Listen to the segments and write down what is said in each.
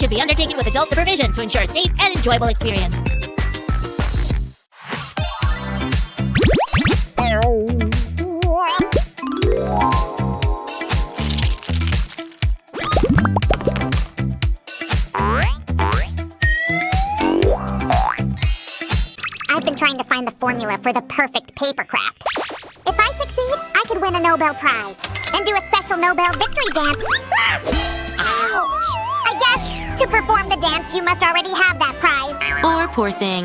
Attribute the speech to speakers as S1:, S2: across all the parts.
S1: should be undertaken with adult supervision to ensure a safe and enjoyable experience.
S2: I've been trying to find the formula for the perfect paper craft. If I succeed, I could win a Nobel Prize and do a special Nobel victory dance. Ouch! I guess to perform the dance, you must already have that prize.
S3: Or poor thing.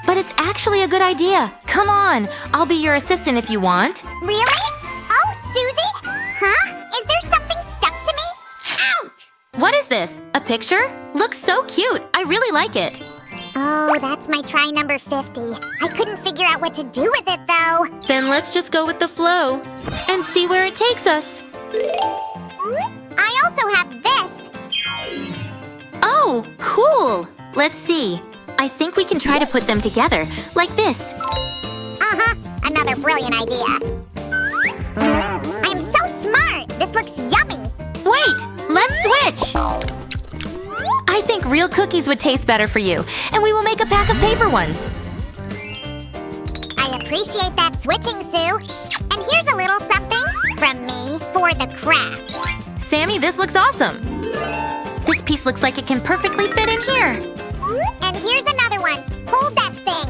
S3: But it's actually a good idea. Come on, I'll be your assistant if you want.
S2: Really? Oh, Susie? Huh? Is there something stuck to me? Ouch!
S3: What is this? A picture? Looks so cute. I really like it.
S2: Oh, that's my try number 50. I couldn't figure out what to do with it, though.
S3: Then let's just go with the flow and see where it takes us.
S2: I also have this.
S3: Oh, cool. Let's see. I think we can try to put them together, like this.
S2: Uh-huh. Another brilliant idea. I'm so smart. This looks yummy.
S3: Wait, let's switch. I think real cookies would taste better for you, and we will make a pack of paper ones.
S2: I appreciate that switching, Sue. And here's a little something from me for the craft.
S3: Sammy, this looks awesome. This piece looks like it can perfectly fit in here.
S2: And here's another one. Hold that thing.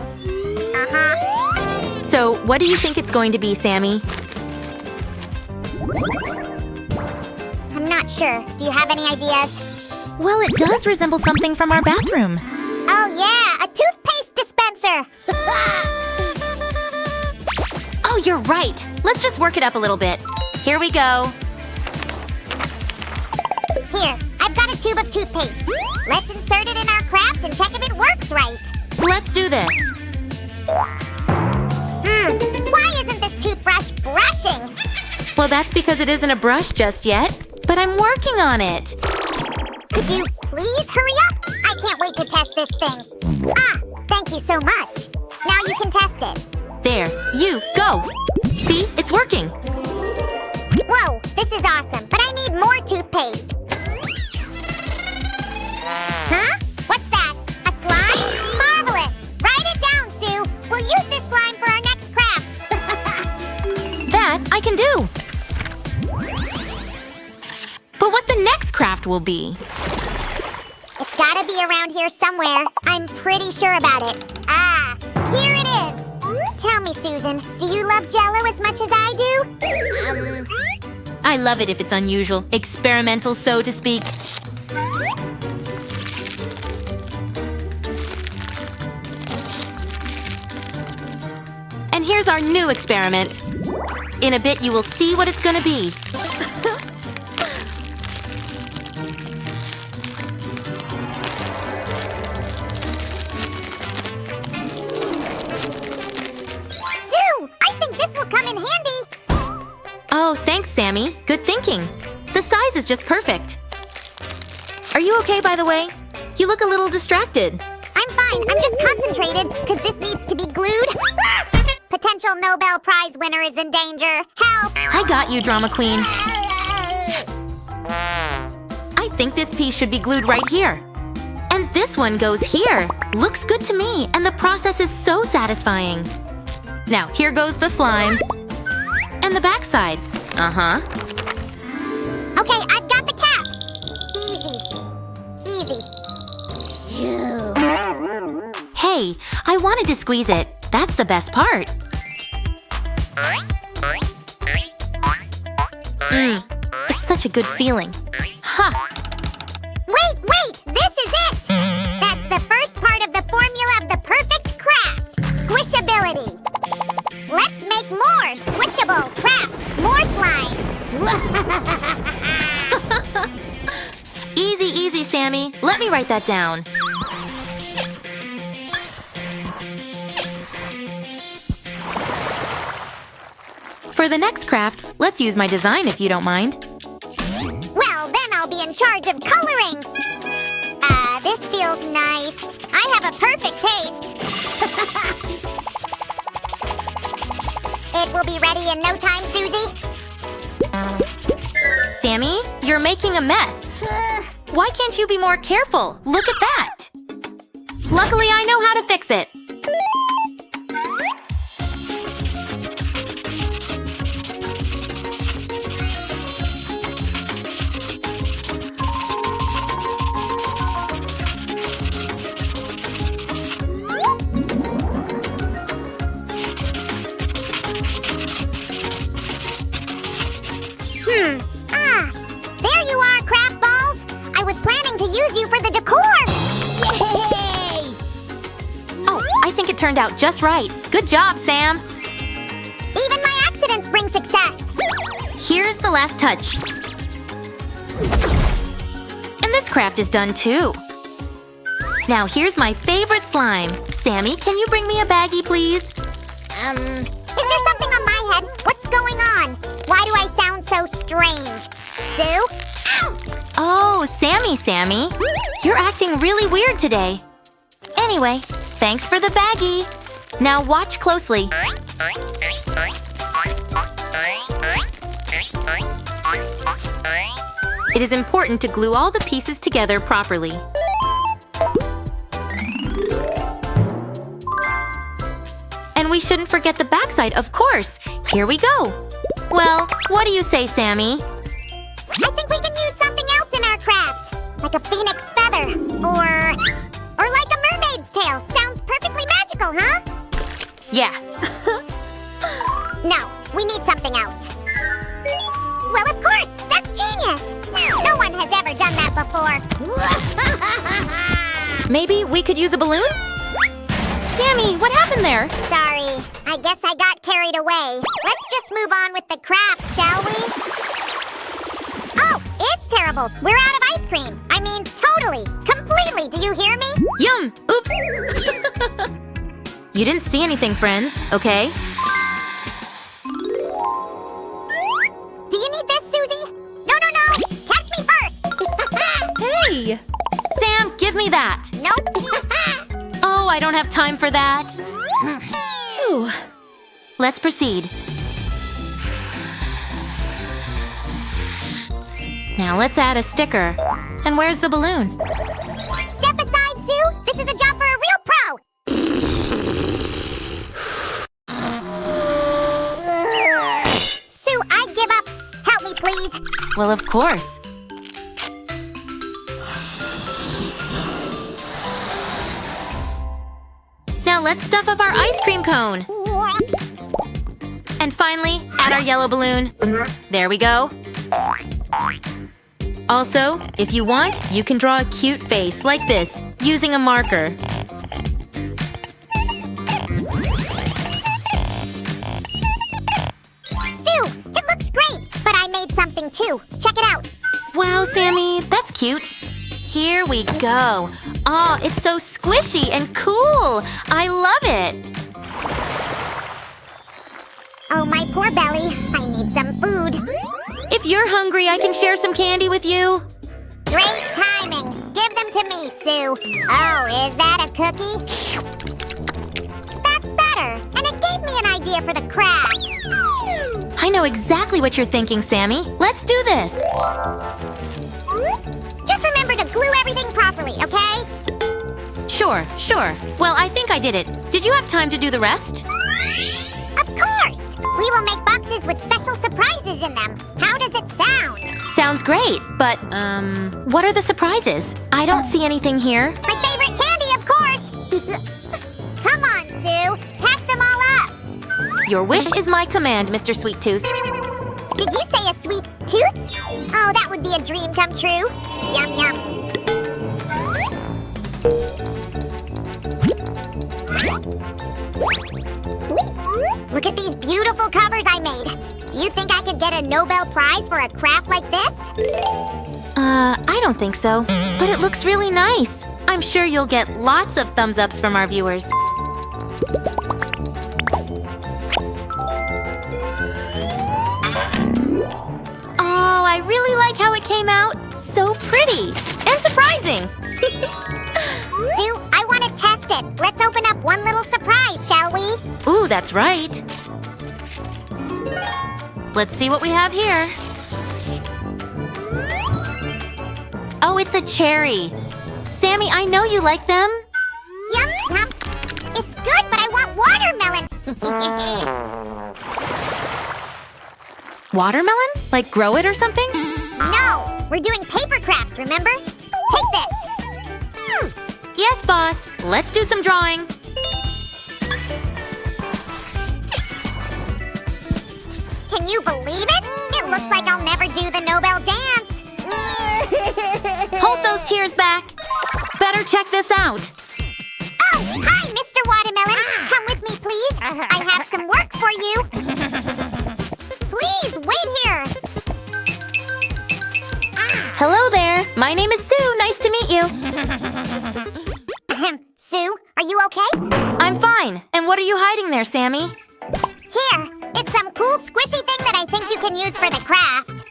S2: Uh-huh.
S3: So, what do you think it's going to be, Sammy?
S2: I'm not sure. Do you have any ideas?
S3: Well, it does resemble something from our bathroom.
S2: Oh, yeah, a toothpaste dispenser.
S3: Oh, you're right. Let's just work it up a little bit. Here we go.
S2: Here, I've got a tube of toothpaste. Let's insert it in our craft and check if it works right.
S3: Let's do this.
S2: Why isn't this toothbrush brushing?
S3: Well, that's because it isn't a brush just yet, but I'm working on it.
S2: Could you please hurry up? I can't wait to test this thing. Ah, thank you so much. Now you can test it.
S3: There, you go. See, it's working.
S2: Whoa, this is awesome, but I need more toothpaste. Huh? What's that? A slime? Marvelous! Write it down, Sue. We'll use this slime for our next craft.
S3: That I can do. But what the next craft will be?
S2: It's gotta be around here somewhere. I'm pretty sure about it. Ah, here it is. Tell me, Susan, do you love Jell-O as much as I do?
S3: I love it if it's unusual, experimental, so to speak. And here's our new experiment. In a bit, you will see what it's gonna be. Oh, thanks, Sammy. Good thinking. The size is just perfect. Are you okay, by the way? You look a little distracted.
S2: I'm fine. I'm just concentrated, because this needs to be glued. Potential Nobel Prize winner is in danger. Help!
S3: I got you, Drama Queen. I think this piece should be glued right here. And this one goes here. Looks good to me, and the process is so satisfying. Now, here goes the slime. And the backside. Uh-huh.
S2: Okay, I've got the cap. Easy. Easy. Phew.
S3: Hey, I wanted to squeeze it. That's the best part. It's such a good feeling. Ha!
S2: Wait! This is it! That's the first part of the formula of the perfect craft. Squishability. Let's make more squishable crafts, more slimes.
S3: Easy, Sammy. Let me write that down. For the next craft, let's use my design if you don't mind.
S2: Well, then I'll be in charge of coloring. This feels nice. I have a perfect taste. It will be ready in no time, Susie.
S3: Sammy, you're making a mess. Why can't you be more careful? Look at that! Luckily, I know how to fix it.
S2: There you are, craft balls! I was planning to use you for the decor! Yay!
S3: Oh, I think it turned out just right. Good job, Sam.
S2: Even my accidents bring success!
S3: Here's the last touch. And this craft is done too. Now here's my favorite slime. Sammy, can you bring me a baggie, please?
S2: Is there something on my head? What's going on? Why do I sound so strange? Sue? Ow!
S3: Oh, Sammy. You're acting really weird today. Anyway, thanks for the baggie. Now watch closely. It is important to glue all the pieces together properly. And we shouldn't forget the backside, of course. Here we go. Well, what do you say, Sammy?
S2: I think we can use something else in our craft. Like a phoenix feather. Or like a mermaid's tail. Sounds perfectly magical, huh?
S3: Yeah.
S2: No, we need something else. Well, of course! That's genius! No one has ever done that before.
S3: Maybe we could use a balloon? Sammy, what happened there?
S2: Sorry. I guess I got carried away. Let's just move on with the crafts, shall we? Oh, it's terrible. We're out of ice cream. I mean, totally. Completely. Do you hear me?
S3: Yum! Oops! You didn't see anything, friends, okay?
S2: Do you need this, Susie? No. Catch me first.
S3: Hey! Sam, give me that.
S2: Nope.
S3: Oh, I don't have time for that. Phew. Let's proceed. Now let's add a sticker. And where's the balloon?
S2: Step aside, Sue. This is a job for a real pro. Sue, I give up. Help me, please.
S3: Well, of course. Now let's stuff up our ice cream cone. And finally, add our yellow balloon. There we go. Also, if you want, you can draw a cute face like this, using a marker.
S2: Sue, it looks great, but I made something too. Check it out.
S3: Wow, Sammy, that's cute. Here we go. Aw, it's so squishy and cool. I love it.
S2: Oh, my poor belly. I need some food.
S3: If you're hungry, I can share some candy with you.
S2: Great timing. Give them to me, Sue. Oh, is that a cookie? That's better. And it gave me an idea for the craft.
S3: I know exactly what you're thinking, Sammy. Let's do this.
S2: Just remember to glue everything properly, okay?
S3: Sure. Well, I think I did it. Did you have time to do the rest?
S2: Of course! We will make boxes with special surprises in them. How does it sound?
S3: Sounds great, but, what are the surprises? I don't see anything here.
S2: My favorite candy, of course! Come on, Sue. Pack them all up.
S3: Your wish is my command, Mr. Sweet Tooth.
S2: Did you say a sweet tooth? Oh, that would be a dream come true. Yum, yum. Look at these beautiful covers I made. Do you think I could get a Nobel Prize for a craft like this?
S3: I don't think so. But it looks really nice. I'm sure you'll get lots of thumbs ups from our viewers. Oh, I really like how it came out. So pretty and surprising.
S2: Sue, I want to test it. Let's open up one little surprise, shall we?
S3: Ooh, that's right. Let's see what we have here. Oh, it's a cherry. Sammy, I know you like them.
S2: Yum, yum. It's good, but I want watermelon.
S3: Watermelon? Like grow it or something?
S2: No, we're doing paper crafts, remember? Take this.
S3: Yes, boss. Let's do some drawing.
S2: Can you believe it? It looks like I'll never do the Nobel dance.
S3: Hold those tears back. Better check this out.
S2: Oh, hi, Mr. Watermelon. Come with me, please. I have some work for you. Please, wait here.
S3: Hello there. My name is Sue. Nice to meet you.
S2: Sue, are you okay?
S3: I'm fine. And what are you hiding there, Sammy?
S2: Here, it's some cool squishy thing that I think you can use for the craft.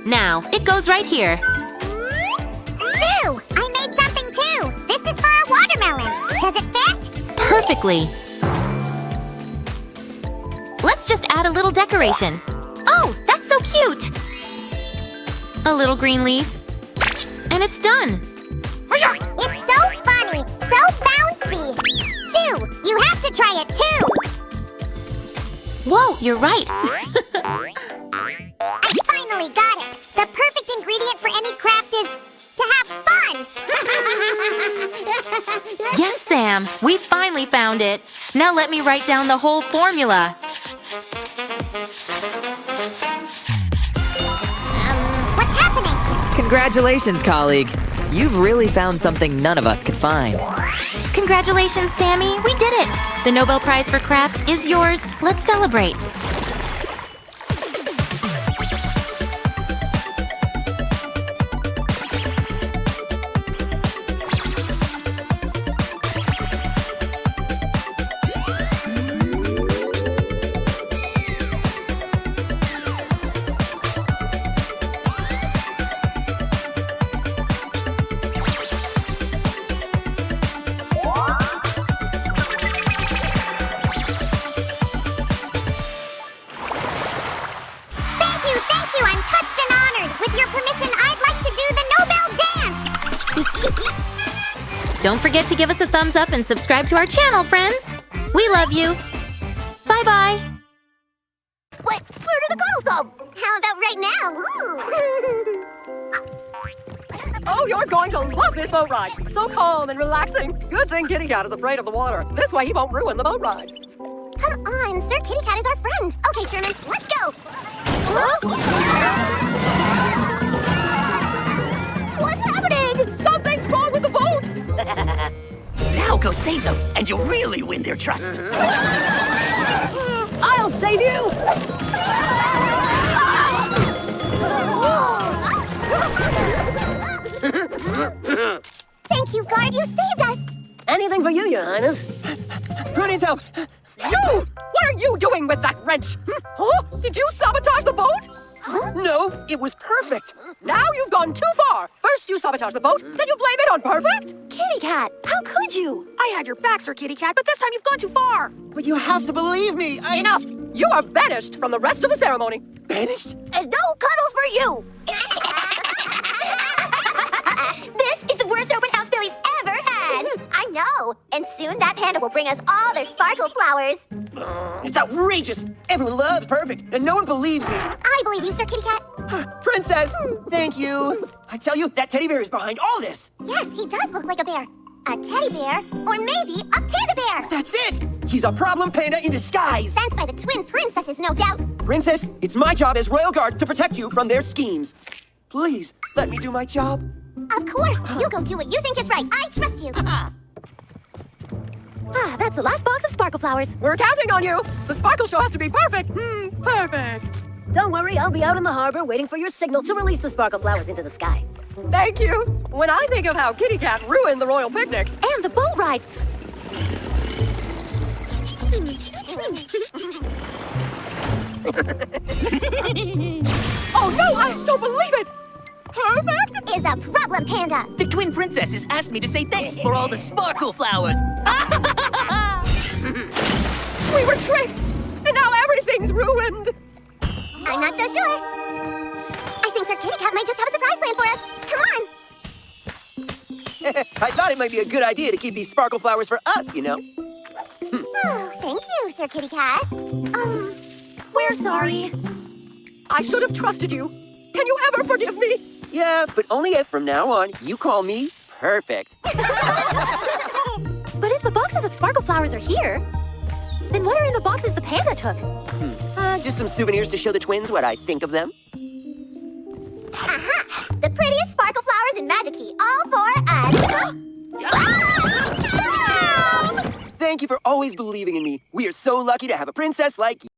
S3: Now, it goes right here.
S2: Sue, I made something too. This is for our watermelon. Does it fit?
S3: Perfectly. Let's just add a little decoration. Oh, that's so cute! A little green leaf. And it's done.
S2: It's so funny, so bouncy. Sue, you have to try it too.
S3: Whoa, you're right.
S2: I finally got it. The perfect ingredient for any craft is to have fun.
S3: Yes, Sam, we finally found it. Now let me write down the whole formula.
S2: What's happening?
S4: Congratulations, colleague. You've really found something none of us could find.
S3: Congratulations, Sammy, we did it. The Nobel Prize for Crafts is yours. Let's celebrate.
S2: Thank you. I'm touched and honored. With your permission, I'd like to do the Nobel dance.
S3: Don't forget to give us a thumbs up and subscribe to our channel, friends. We love you. Bye-bye.
S2: Wait, where do the cuddles go? How about right now?
S5: Oh, you're going to love this boat ride. So calm and relaxing. Good thing Kitty Cat is afraid of the water. This way he won't ruin the boat ride.
S2: Come on, Sir Kitty Cat is our friend. Okay, Sherman, let's go. What's happening?
S5: Something's wrong with the boat.
S6: Now go save them, and you'll really win their trust.
S5: I'll save you.
S2: Thank you, guard. You saved us.
S5: Anything for you, Your Highness.
S6: Who needs help?
S5: You! What are you doing with that wrench? Huh? Did you sabotage the boat?
S6: No, it was perfect.
S5: Now you've gone too far. First you sabotage the boat, then you blame it on perfect?
S7: Kitty Cat, how could you? I had your back, Sir Kitty Cat, but this time you've gone too far.
S6: But you have to believe me.
S5: Enough! You are banished from the rest of the ceremony.
S6: Banished?
S7: And no cuddles for you.
S2: This is the worst open house Billy's ever had. I know. And soon that panda will bring us all their sparkle flowers.
S6: It's outrageous. Everyone loves perfect, and no one believes me.
S2: I believe you, Sir Kitty Cat.
S6: Princess, thank you. I tell you, that teddy bear is behind all this.
S2: Yes, he does look like a bear. A teddy bear, or maybe a panda bear.
S6: That's it. He's a problem panda in disguise.
S2: Sent by the twin princesses, no doubt.
S6: Princess, it's my job as royal guard to protect you from their schemes. Please, let me do my job.
S2: Of course, you go do what you think is right. I trust you.
S7: That's the last box of sparkle flowers.
S5: We're counting on you. The sparkle show has to be perfect. Perfect.
S7: Don't worry, I'll be out in the harbor waiting for your signal to release the sparkle flowers into the sky.
S5: Thank you. When I think of how Kitty Cat ruined the royal picnic.
S7: And the boat ride.
S5: Oh no, I don't believe it.
S2: perfect is a problem, Panda.
S8: The twin princesses asked me to say thanks for all the sparkle flowers.
S5: We were tricked, and now everything's ruined.
S2: I'm not so sure. I think Sir Kitty Cat might just have a surprise plan for us. Come on.
S6: I thought it might be a good idea to keep these sparkle flowers for us, you know?
S2: Oh, thank you, Sir Kitty Cat.
S3: We're sorry.
S5: I should have trusted you. Can you ever forgive me?
S6: Yeah, but only if from now on you call me perfect.
S3: But if the boxes of sparkle flowers are here, then what are in the boxes the panda took?
S6: Just some souvenirs to show the twins what I think of them.
S2: Aha! The prettiest sparkle flowers in Magic Key, all for us.
S6: Thank you for always believing in me. We are so lucky to have a princess like you.